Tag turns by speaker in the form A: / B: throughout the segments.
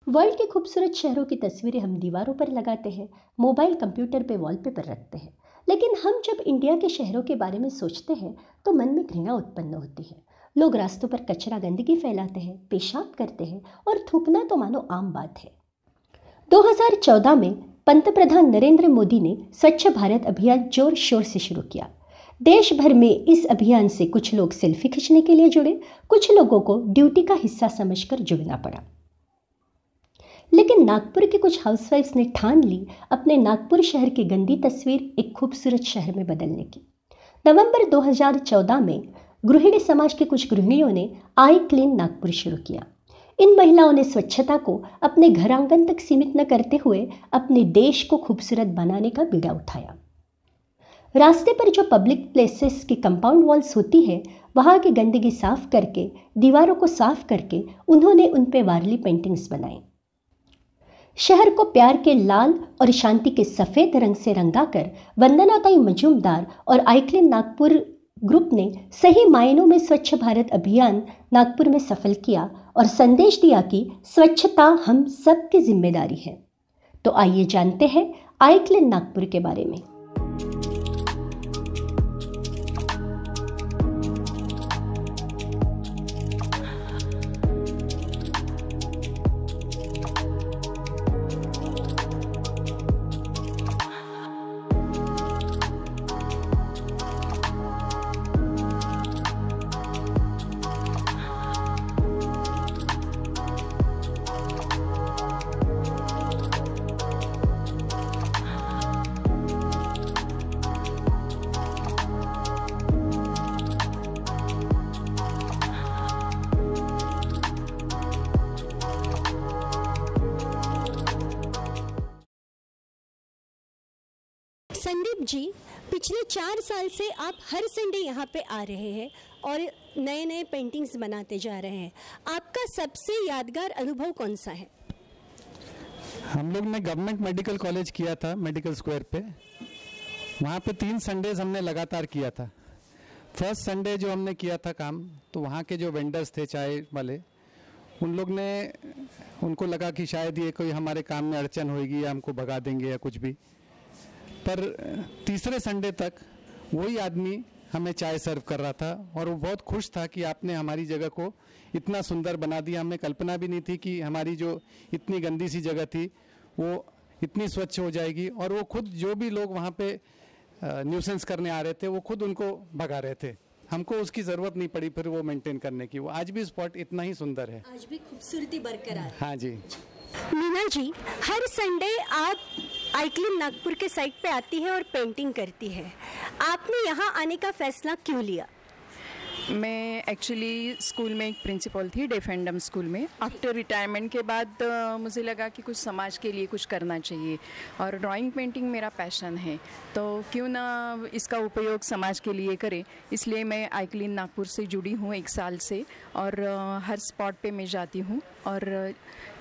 A: World के खूबसूरत शहरों की तस्वीरें हम दीवारों पर लगाते हैं, मोबाइल कंप्यूटर पे वॉलपेपर रखते हैं। लेकिन हम जब इंडिया के शहरों के बारे में सोचते हैं तो मन में घृणा उत्पन्न होती है। लोग रास्तों पर कचरा गंदगी फैलाते हैं, पेशाब करते हैं और थूकना तो मानो आम बात है। 2014 में पंतप्रधान नरेंद्र मोदी ने स्वच्छ भारत अभियान जोर शोर से शुरू किया। देश भर में इस अभियान से कुछ लोग सेल्फी खींचने के लिए जुड़े, कुछ लोगों को ड्यूटी का हिस्सा समझकर जुड़ना पड़ा। लेकिन नागपुर के कुछ हाउसवाइफ्स ने ठान ली अपने नागपुर शहर की गंदी तस्वीर एक खूबसूरत शहर में बदलने की। नवंबर 2014 में गृहिणी समाज के कुछ गृहिणियों ने आई क्लीन नागपुर शुरू किया। इन महिलाओं ने स्वच्छता को अपने घर आंगन तक सीमित न करते हुए अपने देश को खूबसूरत बनाने का बीड़ा उठाया। रास्ते पर जो पब्लिक प्लेसेस की कंपाउंड वॉल्स होती है, वहाँ की गंदगी साफ करके, दीवारों को साफ करके उन्होंने उन पे वारली पेंटिंग्स बनाई। शहर को प्यार के लाल और शांति के सफ़ेद रंग से रंगाकर वंदनाताई मजूमदार और आईक्लीन नागपुर ग्रुप ने सही मायनों में स्वच्छ भारत अभियान नागपुर में सफल किया और संदेश दिया कि स्वच्छता हम सब की जिम्मेदारी है। तो आइए जानते हैं आईक्लीन नागपुर के बारे में।
B: संदीप जी, पिछले 4 साल से आप हर संडे यहाँ पे आ रहे हैं और नए नए पेंटिंग्स बनाते जा रहे हैं। आपका सबसे यादगार अनुभव कौन सा है?
C: हम लोग ने गवर्नमेंट मेडिकल कॉलेज किया था, मेडिकल स्क्वायर पे। वहाँ पे 3 संडेज हमने लगातार किया था। फर्स्ट संडे जो हमने किया था काम, तो वहाँ के जो वेंडर्स थे चाय वाले, उनको लगा कि शायद ये कोई हमारे काम में अड़चन होगी या हमको भगा देंगे या कुछ भी। पर तीसरे संडे तक वही आदमी हमें चाय सर्व कर रहा था और वो बहुत खुश था कि आपने हमारी जगह को इतना सुंदर बना दिया। हमें कल्पना भी नहीं थी कि हमारी जो इतनी गंदी सी जगह थी वो इतनी स्वच्छ हो जाएगी। और वो खुद जो भी लोग वहाँ पे न्यूसेंस करने आ रहे थे वो खुद उनको भगा रहे थे। हमको उसकी ज़रूरत नहीं पड़ी फिर वो मेंटेन करने की। वो आज भी स्पॉट इतना ही सुंदर है,
B: आज भी खूबसूरती बरकरार है।
C: हाँ जी।
B: मीना जी, हर संडे आप आईक्लीन नागपुर के साइट पे आती है और पेंटिंग करती है। आपने यहाँ आने का फैसला क्यों लिया?
D: मैं एक्चुअली स्कूल में एक प्रिंसिपल थी, डेफ एंड डम स्कूल में। आफ्टर रिटायरमेंट के बाद मुझे लगा कि कुछ समाज के लिए कुछ करना चाहिए और ड्राइंग पेंटिंग मेरा पैशन है, तो क्यों ना इसका उपयोग समाज के लिए करें। इसलिए मैं आईक्लीन नागपुर से जुड़ी हूँ 1 साल से और हर स्पॉट पे मैं जाती हूँ और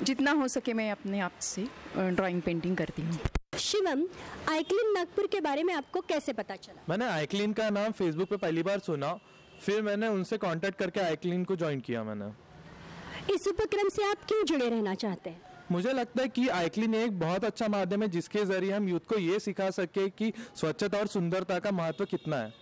D: जितना हो सके मैं अपने आप से ड्राइंग पेंटिंग करती हूँ।
B: शिवम, आईक्लीन नागपुर के बारे में आपको कैसे पता चला?
E: मैंने आईक्लीन का नाम फेसबुक पे पहली बार सुना, फिर मैंने उनसे कांटेक्ट करके आईक्लीन को ज्वाइन किया मैंने।
B: इस उपक्रम से आप क्यों जुड़े रहना चाहते हैं?
E: मुझे लगता है कि आईक्लीन एक बहुत अच्छा माध्यम है जिसके जरिए हम यूथ को ये सिखा सके कि स्वच्छता और सुंदरता का महत्व कितना है।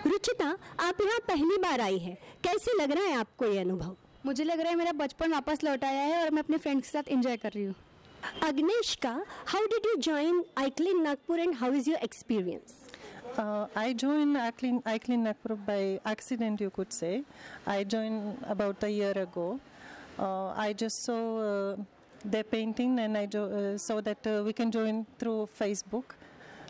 B: रुचिता, आप यहाँ पहली बार आई है, कैसे लग रहा है आपको ये अनुभव?
F: मुझे लग रहा है मेरा बचपन वापस लौट आया है और मैं अपने फ्रेंड्स के साथ एंजॉय कर रही हूँ।
B: Agnieszka, how did you join iClean Nagpur and how is your experience?
G: I joined iClean Nagpur by accident, you could say. I joined about a year ago. I just saw their painting and I saw that we can join through Facebook.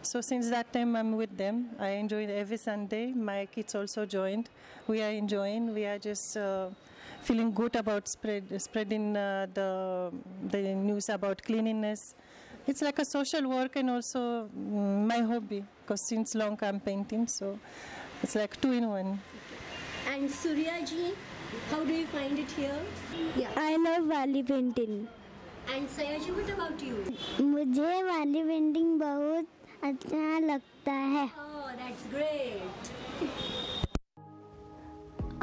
G: So since that time I'm with them. I enjoy every Sunday. My kids also joined. We are enjoying. We are just feeling good about spreading the news about cleanliness. It's like a social work and also my hobby, because since long I'm painting, so it's like 2 in 1.
B: And Surya ji, how do you find it here?
H: Yeah, I love वाली painting.
B: And Saya ji, what about you?
H: मुझे वाली painting बहुत अच्छा लगता है.
B: Oh, that's great.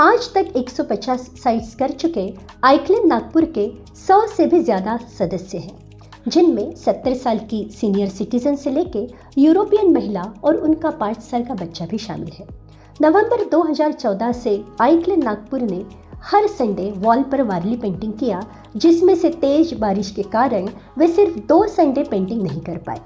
A: आज तक 150 sites कर चुके आइकलिन नागपुर के 100 से भी ज़्यादा सदस्य हैं, जिनमें 70 साल की सीनियर सिटीजन से लेके यूरोपियन महिला और उनका 5 साल का बच्चा भी शामिल है। नवंबर 2014 से आइकलिन नागपुर ने हर संडे वॉल पर वारली पेंटिंग किया, जिसमें से तेज बारिश के कारण वे सिर्फ 2 संडे पेंटिंग नहीं कर पाए।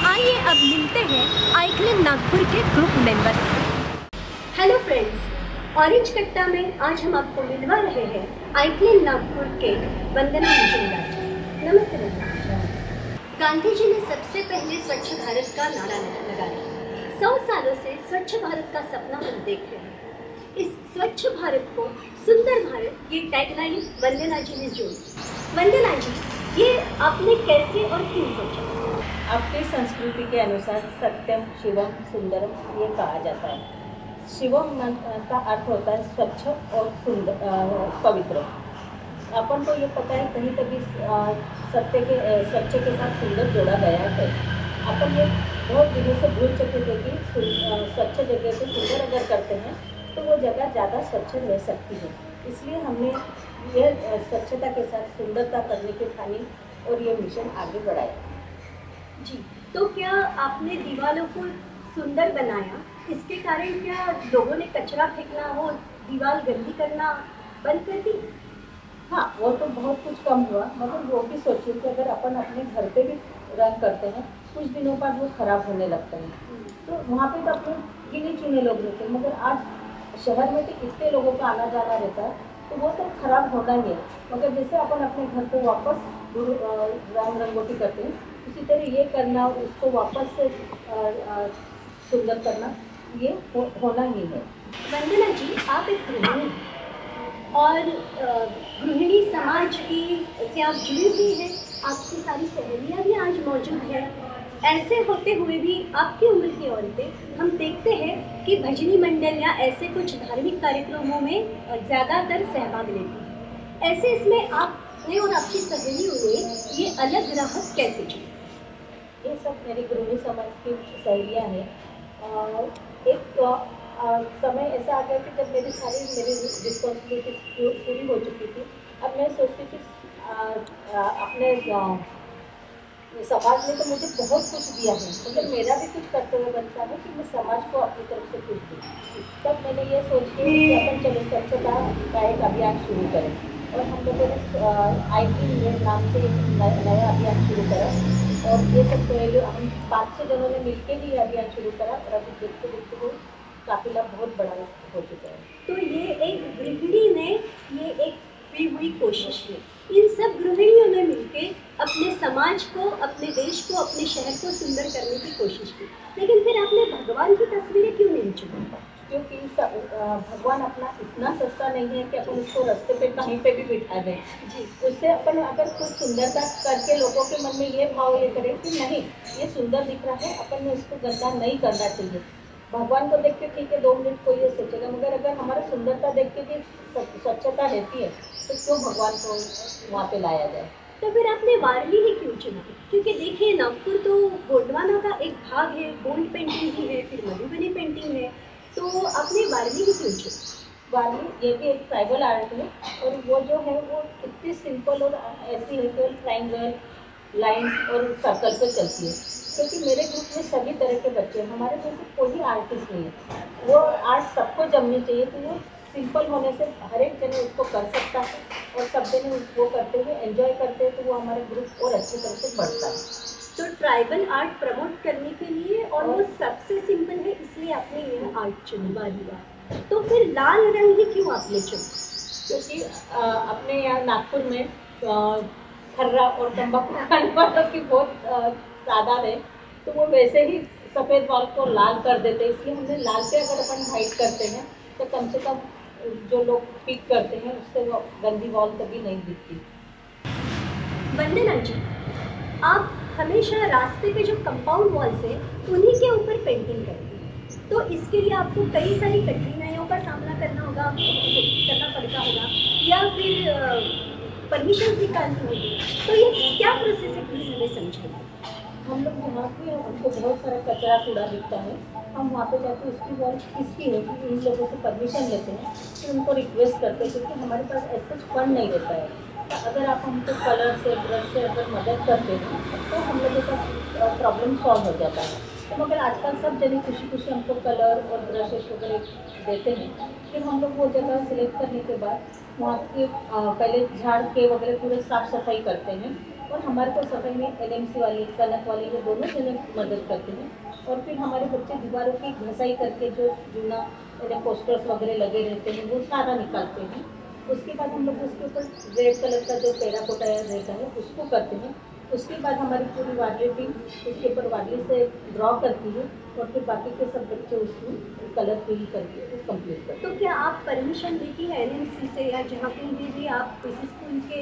B: आइए अब मिलते हैं आइकलिन नागपुर के ग्रुप मेंबर्स से। हेलो फ्रेंड्स, ऑरेंज कट्टा में आज हम आपको मिलवा रहे हैं आइकलिन नागपुर के वंदना मुजुमदार। नमस्ते वंदना। गांधी जी ने सबसे पहले स्वच्छ भारत का नारा लगाया। 100 सालों से स्वच्छ भारत का सपना हम देख रहे हैं। इस स्वच्छ भारत को सुंदर भारत, ये टैगलाइन वंदना जी ने जोड़ी। वंदना जी, ये आपने कैसे और क्यों सोचा?
I: अपनी संस्कृति के अनुसार सत्यम, शिवम, सुंदरम ये कहा जाता है। शिवम का अर्थ होता है स्वच्छ और सुंदर, पवित्र। अपन को ये पता है कहीं कभी सत्य के स्वच्छ के साथ सुंदर जोड़ा गया है। अपन ये बहुत दिनों से भूल चुके थे कि स्वच्छ जगह को सुंदर अगर करते हैं तो वो जगह ज़्यादा स्वच्छ रह सकती है। इसलिए हमने ये स्वच्छता के साथ सुंदरता करने की ठानी और ये मिशन आगे बढ़ाया।
B: जी, तो क्या आपने दीवारों को सुंदर बनाया, इसके कारण क्या लोगों ने कचरा फेंकना हो, दीवार गंदी करना बंद कर दी?
I: हाँ, वो तो बहुत कुछ कम हुआ, मगर वो भी सोचिए कि अगर अपन अपने घर पे भी रंग करते हैं, कुछ दिनों बाद वो खराब होने लगता है। तो वहाँ पे तो अपने गिने चुने लोग रहते हैं, मगर आज शहर में तो इतने लोगों का आना जाना रहता है, तो वो तो खराब होना ही है। मगर जैसे अपन अपने घर को वापस रंग रंगोटी करते हैं, उसी तरह ये करना, उसको वापस से सुंदर करना, ये होना ही है।
B: वंदना जी, आप एक गृहिणी और गृहिणी समाज की से आप जुड़ी हुई हैं, आपकी सारी सहेलियाँ भी आज मौजूद हैं। ऐसे होते हुए भी आपकी उम्र की औरतें हम देखते हैं कि भजनी मंडल या ऐसे कुछ धार्मिक कार्यक्रमों में ज़्यादातर सहभाग लेती हैं। ऐसे इसमें आपने और आपकी सहेलियों ने ये अलग राहत कैसे चुनी?
I: ये सब मेरी गृहिणी समाज की सहेलियाँ हैं। एक समय ऐसा आ गया कि जब मेरी रिस्पॉन्सिबिलिटी पूरी हो चुकी थी, अब मैं सोचती थी अपने समाज ने तो मुझे बहुत कुछ दिया है, मतलब मेरा भी कुछ कर्तव्य बनता है कि मैं समाज को अपनी तरफ से कुछ दूँ। तब मैंने ये सोच के कि अपन चलो स्वच्छता का एक अभियान शुरू करें, और हम लोगों ने आइकलिन नाम से एक नया अभियान शुरू करा। और ये सब पहले हम 5-6 जनों ने मिलकर ही अभियान शुरू करा, और अभी देखते देखते वो काफिला बहुत बड़ा हो चुका है।
B: तो ये एक गृहिणी ने ये एक की हुई कोशिश है, इन सब गृहिणियों ने मिलकर अपने समाज को, अपने देश को, अपने शहर को सुंदर करने की कोशिश की। लेकिन फिर आपने भगवान की तस्वीरें क्यों नहीं चुनी?
I: क्योंकि भगवान अपना इतना सस्ता नहीं है कि अपन उसको रास्ते पे कहीं पे भी बिठा दें। जी, उससे अपन अगर कुछ सुंदरता करके लोगों के मन में ये भाव ये करें कि नहीं, ये सुंदर दिख रहा है, अपन ने उसको गंदा नहीं करना चाहिए। भगवान को देख के ठीक है 2 मिनट कोई ये सोचेगा, मगर अगर हमारा सुंदरता देख के भी स्वच्छता रहती है तो क्यों भगवान को वहाँ पे लाया जाए?
B: तो फिर आपने वारली ही क्यों चुना? क्योंकि देखिए, नागपुर तो गोंडवाना का एक भाग है, गोंड पेंटिंग भी है, फिर मधुबनी पेंटिंग है, तो आपने वारली ही क्यों चुना?
I: वारली ये भी एक ट्राइबल आर्ट है, और वो जो है वो इतनी सिंपल और ऐसी है कि ट्राइंगल, लाइन्स और सर्कल पे चलती है। क्योंकि मेरे ग्रुप में सभी तरह के बच्चे हैं, हमारे जैसे कोई आर्टिस्ट नहीं है। वो आर्ट सबको जमनी चाहिए, तो वो सिंपल होने से हर एक जने उसको कर सकता है, और सब जने वो करते हुए एंजॉय करते हैं, तो वो हमारे ग्रुप और अच्छी तरह से बढ़ता है।
B: तो ट्राइबल आर्ट प्रमोट करने के लिए और वो सबसे सिंपल है इसलिए आपने यह आर्ट चुना हुआ। तो फिर लाल रंग ही क्यों आपने चुना?
I: क्योंकि अपने यहाँ नागपुर में खर्रा और तंबाकू खाने वालों की बहुत तादाद है, तो वो वैसे ही सफ़ेद वॉल को लाल कर देते हैं, इसलिए हमने लाल पे अगर अपन वाइट करते हैं तो कम से कम जो लोग पिक करते हैं उससे वो गंदी वॉल कभी नहीं दिखती।
B: वंदना जी, आप हमेशा रास्ते पे जो कंपाउंड वॉल्स है उन्हीं के ऊपर पेंटिंग करती हैं, तो इसके लिए आपको कई सारी कठिनाइयों का सामना करना पड़ता होगा या फिर परमिशन निकालनी होगी, तो ये क्या प्रोसेस है प्लीज हमें समझाइए।
I: हम लोग वहाँ पे हमको बहुत सारा कचरा कूड़ा दिखता है, हम वहाँ पे जाके उसकी वॉल किसकी है कि इन लोगों से परमिशन लेते हैं, फिर उनको रिक्वेस्ट करते हैं, क्योंकि हमारे पास ऐसा फंड नहीं रहता है। तो अगर आप हमको कलर से ब्रश से अगर मदद करते हैं तो हम लोगों का प्रॉब्लम सॉल्व हो जाता है। तो मगर आजकल सब जने खुशी खुशी हमको कलर और ब्रशेस वगैरह देते हैं। फिर हम लोग वो जगह सिलेक्ट करने के बाद वहाँ के पहले झाड़ के वगैरह पूरे साफ़ सफाई करते हैं, और हमारे को सफाई में LMC वाली कनक वाली ये दोनों जने मदद करते हैं। और फिर हमारे बच्चे दीवारों की घसाई करके जो जूना पोस्टर्स वगैरह लगे रहते हैं वो सारा निकालते हैं। उसके बाद हम लोग उसके ऊपर रेड कलर का जो टेराकोटा रहता है उसको करते हैं। उसके बाद हमारी पूरी वाडली टीम उसके ऊपर वाडली से ड्रॉ करती है, और फिर बाकी के सब बच्चे उसमें कलर फिल करके कंप्लीट करते हैं।
B: तो क्या आप परमिशन लेती है LMC से या जहाँ कहीं भी आप इस स्कूल के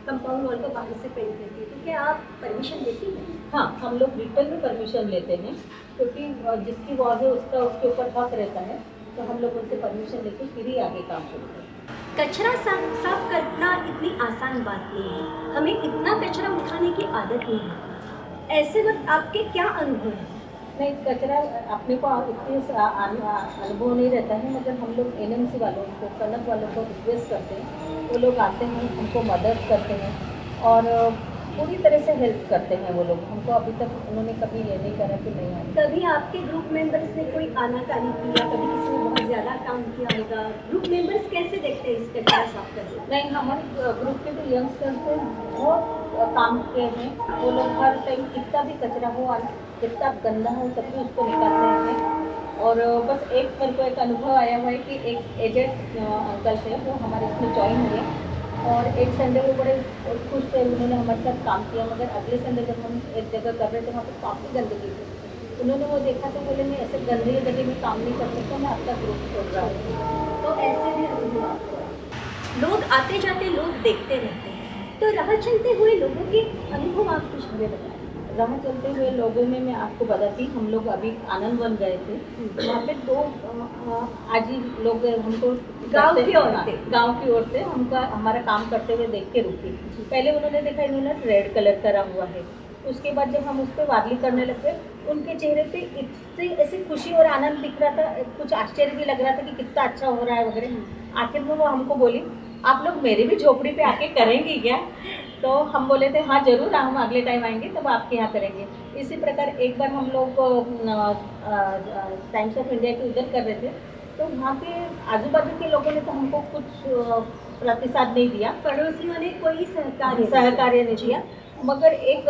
B: कंपाउंड वॉल को बाहर से पेंट करती है, तो क्या आप परमिशन लेती हैं?
I: हाँ, हम लोग रिटर्न में परमिशन लेते हैं, क्योंकि जिसकी वॉल है उसका उसके ऊपर हक रहता है, तो हम लोग उनसे परमिशन लेके फिर ही आगे काम शुरू करते हैं।
B: कचरा साफ करना इतनी आसान बात नहीं है, हमें इतना कचरा उठाने की आदत नहीं है। ऐसे वक्त आपके क्या अनुभव है?
I: नहीं, कचरा अपने को इतने अनुभव नहीं रहता है, मगर हम लोग LMC वालों को कनक वालों को रिक्वेस्ट करते हैं, वो लोग आते हैं हमको मदद करते हैं और पूरी तरह से हेल्प करते हैं वो लोग हमको। अभी तक उन्होंने कभी ये नहीं करा कि नहीं आए।
B: कभी आपके ग्रुप मेंबर्स ने कोई आनाकानी किया, कभी किसी ने बहुत ज़्यादा काम किया होगा, ग्रुप मेंबर्स कैसे देखते हैं इस कचरा साफ करने?
I: नहीं, हमारे ग्रुप के जो यंगस्टर्स हैं बहुत काम किए हैं, वो लोग हर टाइम कितना भी कचरा हो, कितना गंदा हो, तब भी उसको निकालते हैं। और बस एक मेरे को एक अनुभव आया हुआ है कि एक एजेड अंकल थे, वो हमारे इसमें ज्वाइन हुए, और एक संडे वो बड़े खुश थे, उन्होंने हमारे साथ काम किया। मगर अगले संडे जब हम एक जगह कर रहे थे वहाँ पर काफ़ी गंदगी थी, उन्होंने वो देखा तो बोले मैं ऐसे गंदे जगह में काम नहीं कर सकता, मैं आपका ग्रुप छोड़ रहा हूँ।
B: तो ऐसे भी अनुभव आपको, लोग आते जाते लोग देखते रहते हैं, तो राह चलते हुए लोगों के अनुभव आप कुछ हमें बताएं।
I: राह चलते हुए लोगों में मैं आपको बताती, हम लोग अभी आनंद वन गए थे, वहाँ पे 2 आजी लोग हमको गांव की ओर से हमका हमारा काम करते हुए देख के रुकी। पहले उन्होंने देखा इन्होंने रेड कलर करा हुआ है, उसके बाद जब हम उस पर वार्ली करने लगे उनके चेहरे पे इतनी ऐसी खुशी और आनंद दिख रहा था, कुछ आश्चर्य भी लग रहा था कि कितना अच्छा हो रहा है वगैरह। आखिर में वो हमको बोली आप लोग मेरी भी झोपड़ी पे आके करेंगी क्या? तो हम बोले थे हाँ ज़रूर, हम अगले टाइम आएंगे तब आपके यहाँ करेंगे। इसी प्रकार एक बार हम लोग टाइम्स ऑफ इंडिया के उधर कर रहे थे, तो वहाँ पे आजू बाजू के लोगों ने तो हमको कुछ प्रतिसाद नहीं दिया,
B: पड़ोसियों ने कोई
I: सहकार्य नहीं दिया। मगर एक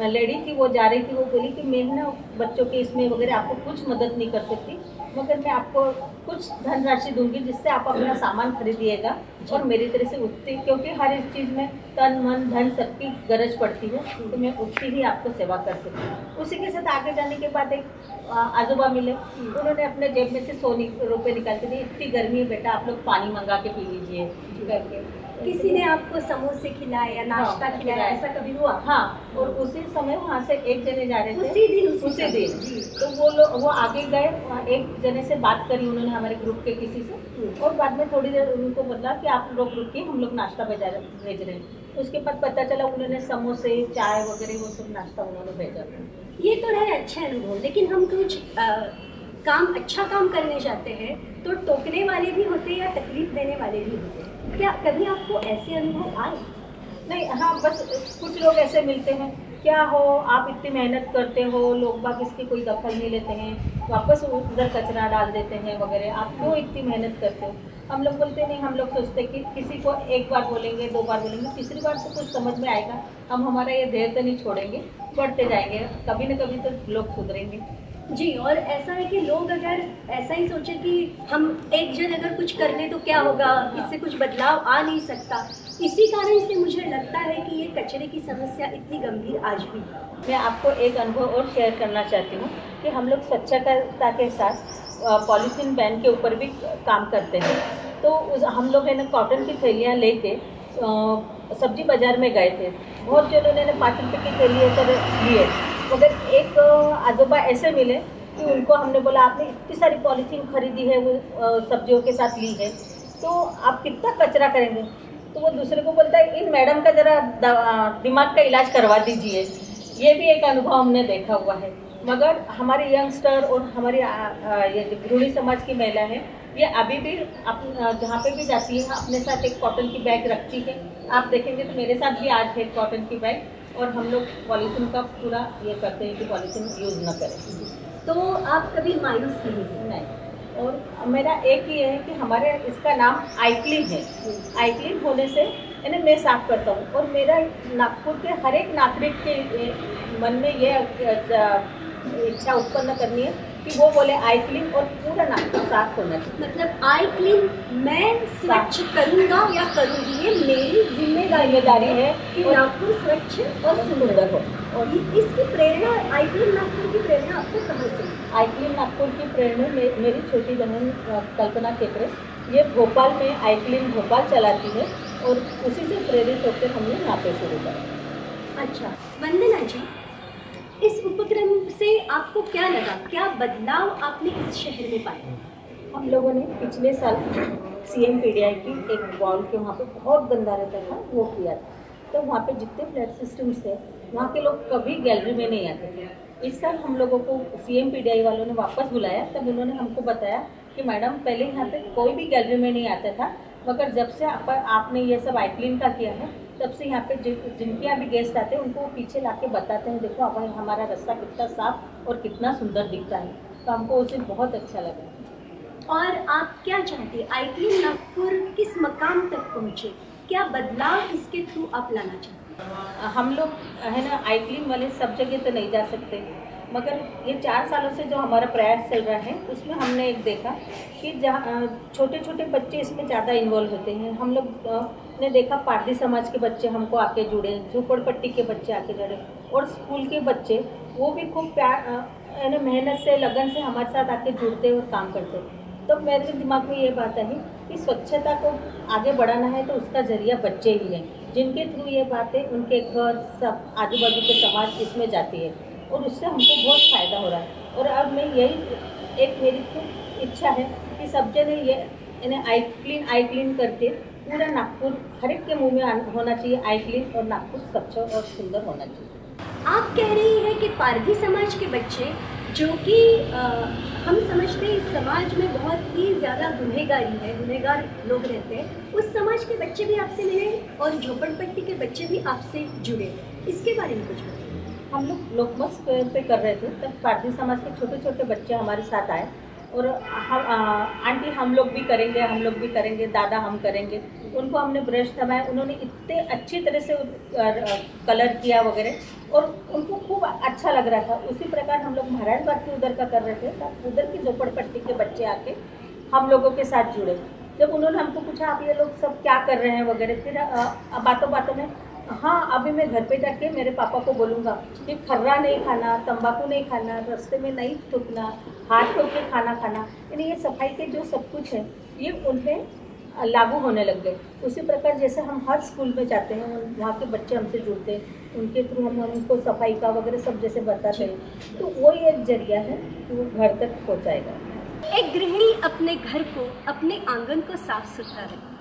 I: लेडी थी, वो जा रही थी, वो बोली कि मैं ना बच्चों के इसमें वगैरह आपको कुछ मदद नहीं कर सकती, मगर मैं आपको कुछ धनराशि दूंगी जिससे आप अपना सामान खरीदिएगा और मेरी तरह से उठती, क्योंकि हर इस चीज़ में तन मन धन सबकी गरज पड़ती है, तो मैं उठती ही आपको सेवा कर सकती हूँ। उसी के साथ आगे जाने के बाद एक आजोबा मिले, उन्होंने अपने जेब में से 100 रुपये निकाल के दिए, इतनी गर्मी है बेटा आप लोग पानी मंगा के पी लीजिए करके।
B: किसी ने आपको समोसे खिलाए या नाश्ता खिलाया, ऐसा कभी हुआ?
I: हाँ, और उसी समय वहाँ से एक जने जा रहे थे,
B: उसी दिन
I: तो वो आगे गए, एक जने से बात करी उन्होंने हमारे ग्रुप के किसी से, और बाद में थोड़ी देर उनको बोला कि आप लोग रुकिए, हम लोग नाश्ता भेज रहे हैं। उसके बाद पता चला उन्होंने समोसे चाय वगैरह वो सब नाश्ता उन्होंने भेजा।
B: ये तो है अच्छे अनुभव, लेकिन हम कुछ अच्छा काम करने जाते हैं तो टोकने वाले भी होते हैं या तकलीफ देने वाले भी होते हैं, क्या कभी आपको ऐसे अनुभव आए?
I: नहीं, हाँ, बस कुछ लोग ऐसे मिलते हैं क्या हो, आप इतनी मेहनत करते हो, लोग बाग इसकी कोई दखल नहीं लेते हैं, वापस उधर कचरा डाल देते हैं वगैरह, आप क्यों इतनी मेहनत करते हो? हम लोग बोलते नहीं, हम लोग सोचते कि किसी को एक बार बोलेंगे, 2 बार बोलेंगे, तीसरी बार तो कुछ समझ में आएगा, हम हमारा ये धैर्य तो नहीं छोड़ेंगे, बढ़ते जाएंगे, कभी न कभी तो लोग सुधरेंगे।
B: जी, और ऐसा है कि लोग अगर ऐसा ही सोचे कि हम एक जन अगर कुछ कर ले तो क्या होगा, इससे कुछ बदलाव आ नहीं सकता, इसी कारण से मुझे लगता है कि ये कचरे की समस्या इतनी गंभीर आज भी है।
I: मैं आपको एक अनुभव और शेयर करना चाहती हूँ कि हम लोग स्वच्छता के साथ पॉलीथीन बैन के ऊपर भी काम करते हैं। तो हम लोग है ना कॉटन की थैलियाँ लेके सब्जी बाज़ार में गए थे, बहुत जनों ने 5 रुपये की थैली कर लिए, मगर एक आजोबा ऐसे मिले कि उनको हमने बोला आपने इतनी सारी पॉलीथीन खरीदी है, वो सब्जियों के साथ ली है, तो आप कितना कचरा करेंगे? तो वो दूसरे को बोलता है इन मैडम का ज़रा दिमाग का इलाज करवा दीजिए। ये भी एक अनुभव हमने देखा हुआ है। मगर हमारे यंगस्टर और हमारी ये गृहिणी समाज की महिला है, ये अभी भी जहाँ पे भी जाती है अपने साथ एक कॉटन की बैग रखती है। आप देखेंगे तो मेरे साथ भी आज है कॉटन की बैग, और हम लोग पॉलीथीन का पूरा ये करते हैं कि पॉलीथीन यूज़ न करें।
B: तो आप कभी मायूस नहीं?
I: और मेरा एक ही है कि हमारे इसका नाम आईक्लीन है। आईक्लीन होने से इन्हें मैं साफ करता हूँ, और मेरा नागपुर के हर एक नागरिक के मन में ये इच्छा उत्पन्न करनी है कि वो बोले आईक्लीन, और पूरा नागपुर साफ होना चाहिए।
B: मतलब आईक्लीन मैं स्वच्छ करूँगा या करूँगी, ये मेरी जिम्मेदारी है कि नागपुर स्वच्छ और सुंदर हो। और इसकी प्रेरणा, आईक्लीन नागपुर की प्रेरणा आपको कहाँ से?
I: आईक्लीन नागपुर की प्रेरणा मेरी छोटी बहन कल्पना केकरे, ये भोपाल में आईक्लीन भोपाल चलाती है, और उसी से प्रेरित होकर हमने यहाँ पे शुरू करा।
B: अच्छा वंदना जी, इस उपक्रम से आपको क्या लगा, क्या बदलाव आपने इस शहर में पाया?
I: हम लोगों ने पिछले साल CM PDI की एक वॉल के वहाँ पे बहुत गंदा रहता था, वो किया था। तो वहाँ पे जितने फ्लैट सिस्टम्स थे, वहाँ के लोग कभी गैलरी में नहीं आते थे। इस साल हम लोगों को CM PDI वालों ने वापस बुलाया, तब उन्होंने हमको बताया कि मैडम पहले यहाँ पे कोई भी गैलरी में नहीं आता था, मगर जब से आपने ये सब आईक्लीन का किया है, तब से यहाँ पे जिनके यहाँ भी गेस्ट आते हैं उनको वो पीछे ला के बताते हैं, देखो अब हमारा रास्ता कितना साफ और कितना सुंदर दिखता है। तो हमको उसे बहुत अच्छा लगा।
B: और आप क्या चाहते हैं, आईक्लीन नागपुर किस मकाम तक पहुँचे, क्या बदलाव इसके थ्रू आप लाना चाहते हैं?
I: हम लोग है ना आईक्लीन वाले सब जगह तो नहीं जा सकते, मगर ये 4 सालों से जो हमारा प्रयास चल रहा है उसमें हमने एक देखा कि जहाँ छोटे छोटे बच्चे इसमें ज़्यादा इन्वॉल्व होते हैं। हम लोग ने देखा पारधी समाज के बच्चे हमको आके जुड़े, झोपड़पट्टी के बच्चे आके जुड़े, और स्कूल के बच्चे वो भी खूब प्यार मेहनत से लगन से हमारे साथ आके जुड़ते और काम करते। तो मेरे दिमाग में ये बात आई कि स्वच्छता को आगे बढ़ाना है तो उसका जरिया बच्चे ही हैं, जिनके थ्रू ये बातें उनके घर सब आजू बाजू के समाज इसमें जाती है, और उससे हमको बहुत फ़ायदा हो रहा है। और अब मैं यही एक मेरी खूब इच्छा है कि सब जने ये इन्हें आईक्लीन करके पूरा नागपुर हर एक के मुंह में होना चाहिए आईक्लीन, और नागपुर स्वच्छ और सुंदर होना चाहिए।
B: आप कह रही हैं कि पारधी समाज के बच्चे, जो कि हम समझते हैं इस समाज में बहुत ही ज़्यादा गुनहगार लोग रहते हैं, उस समाज के बच्चे भी आपसे मिले और झोपड़पट्टी के बच्चे भी आपसे जुड़े, इसके बारे में कुछ बताइए।
I: हम लोग लोकमत स्क्वायर पे कर रहे थे, तब पारधी समाज के छोटे छोटे बच्चे हमारे साथ आए, और हम आंटी हम लोग भी करेंगे, दादा हम करेंगे। उनको हमने ब्रश थमाया, उन्होंने इतने अच्छी तरह से कलर किया वगैरह, और उनको खूब अच्छा लग रहा था। उसी प्रकार हम लोग महाराज बाग के उधर का कर रहे थे, तब उधर की झोपड़पट्टी के बच्चे आके हम लोगों के साथ जुड़े। जब उन्होंने हमको पूछा आप ये लोग सब क्या कर रहे हैं वगैरह, फिर बातों बातों में हाँ अभी मैं घर पे जाके मेरे पापा को बोलूँगा कि खर्रा नहीं खाना, तंबाकू नहीं खाना, रास्ते में नहीं थूकना, हाथ धो के खाना खाना, यानी ये सफाई के जो सब कुछ है ये उनमें लागू होने लग गए। उसी प्रकार जैसे हम हर स्कूल में जाते हैं, वहाँ के बच्चे हमसे जुड़ते हैं, उनके थ्रू हम उनको सफाई का वगैरह सब जैसे बताते हैं, तो वही एक जरिया है कि वो घर तक पहुँचाएगा।
B: एक गृहिणी अपने घर को, अपने आंगन को साफ सुथरा रखे।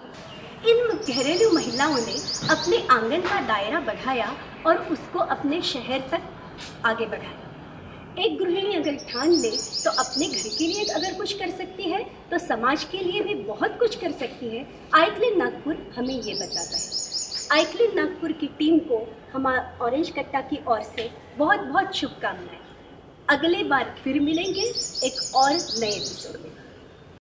B: इन घरेलू महिलाओं ने अपने आंगन का दायरा बढ़ाया और उसको अपने शहर तक आगे बढ़ाया। एक गृहिणी अगर ठान ले तो अपने घर के लिए अगर कुछ कर सकती है तो समाज के लिए भी बहुत कुछ कर सकती है। आईक्लीन नागपुर हमें ये बताता है। आइक्लिन नागपुर की टीम को हमारा ऑरेंज कट्टा की ओर से बहुत बहुत शुभकामनाएं। अगले बार फिर मिलेंगे एक और नए एपिसोड में।